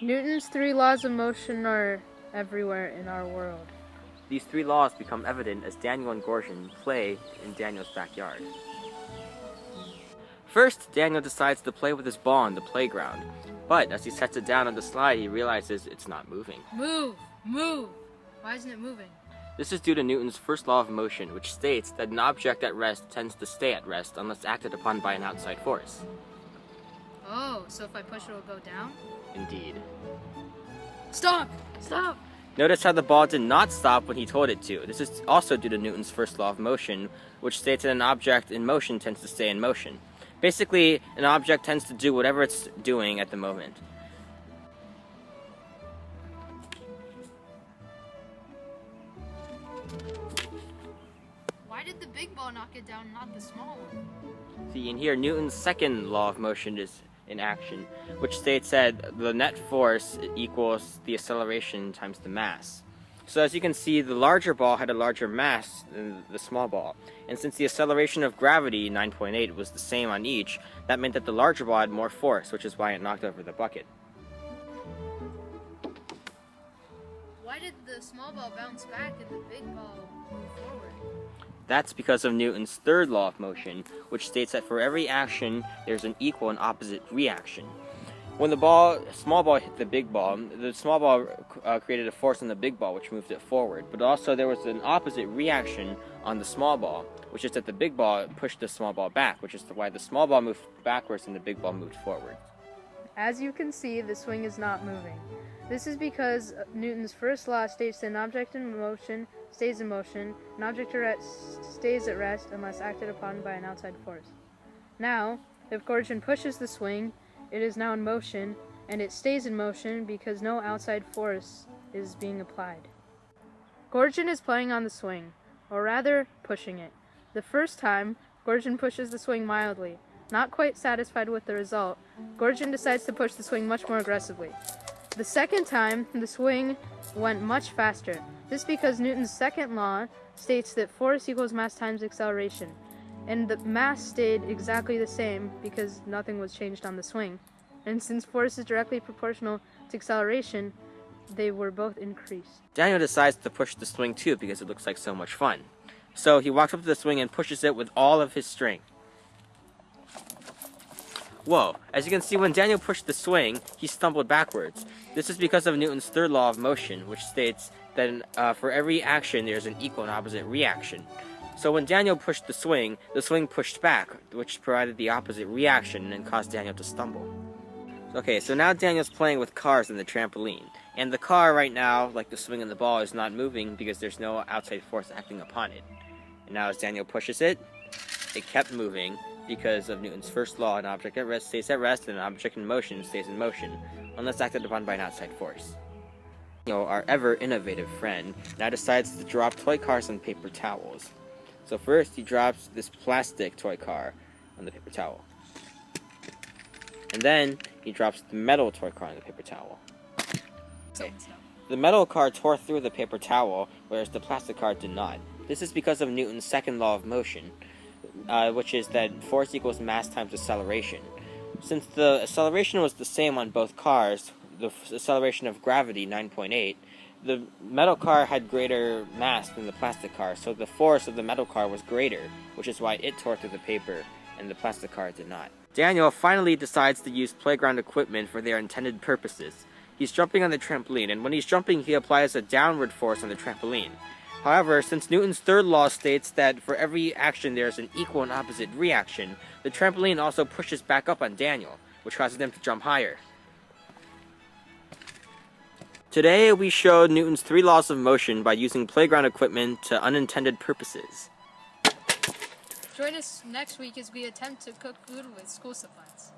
Newton's three laws of motion are everywhere in our world. These three laws become evident as Daniel and Gorgon play in Daniel's backyard. First, Daniel decides to play with his ball on the playground, but as he sets it down on the slide, he realizes it's not moving. Move! Move! Why isn't it moving? This is due to Newton's first law of motion, which states that an object at rest tends to stay at rest unless acted upon by an outside force. Oh, so if I push it, it'll go down? Indeed. Stop! Stop! Notice how the ball did not stop when he told it to. This is also due to Newton's first law of motion, which states that an object in motion tends to stay in motion. Basically, an object tends to do whatever it's doing at the moment. Why did the big ball knock it down, not the small one? See, in here, Newton's second law of motion is in action, which states that the net force equals the acceleration times the mass. So as you can see, the larger ball had a larger mass than the small ball. And since the acceleration of gravity, 9.8, was the same on each, that meant that the larger ball had more force, which is why it knocked over the bucket. Why did the small ball bounce back and the big ball move forward? That's because of Newton's third law of motion, which states that for every action, there's an equal and opposite reaction. When the small ball hit the small ball created a force on the big ball, which moved it forward. But also there was an opposite reaction on the small ball, which is that the big ball pushed the small ball back, which is why the small ball moved backwards and the big ball moved forward. As you can see, the swing is not moving. This is because Newton's first law states that an object in motion stays in motion, an object at rest stays at rest unless acted upon by an outside force. Now, if Gorgon pushes the swing, it is now in motion, and it stays in motion because no outside force is being applied. Gorgon is playing on the swing, or rather, pushing it. The first time, Gorgon pushes the swing mildly. Not quite satisfied with the result, Gorgon decides to push the swing much more aggressively. The second time, the swing went much faster. This because Newton's second law states that force equals mass times acceleration, and the mass stayed exactly the same because nothing was changed on the swing. And since force is directly proportional to acceleration, they were both increased. Daniel decides to push the swing too because it looks like so much fun. So he walks up to the swing and pushes it with all of his strength. Whoa, as you can see, when Daniel pushed the swing, he stumbled backwards. This is because of Newton's third law of motion, which states that for every action there's an equal and opposite reaction. So when Daniel pushed the swing pushed back, which provided the opposite reaction and caused Daniel to stumble. Okay, so now Daniel's playing with cars on the trampoline. And the car right now, like the swing and the ball, is not moving because there's no outside force acting upon it. And now as Daniel pushes it, it kept moving because of Newton's first law, an object at rest stays at rest and an object in motion stays in motion, unless acted upon by an outside force. Daniel, our ever innovative friend, now decides to drop toy cars on paper towels. So first he drops this plastic toy car on the paper towel. And then he drops the metal toy car on the paper towel. Okay. The metal car tore through the paper towel, whereas the plastic car did not. This is because of Newton's second law of motion, which is that force equals mass times acceleration. Since the acceleration was the same on both cars, the acceleration of gravity, 9.8, the metal car had greater mass than the plastic car, so the force of the metal car was greater, which is why it tore through the paper, and the plastic car did not. Daniel finally decides to use playground equipment for their intended purposes. He's jumping on the trampoline, and when he's jumping, he applies a downward force on the trampoline. However, since Newton's third law states that for every action there is an equal and opposite reaction, the trampoline also pushes back up on Daniel, which causes him to jump higher. Today we showed Newton's three laws of motion by using playground equipment to unintended purposes. Join us next week as we attempt to cook food with school supplies.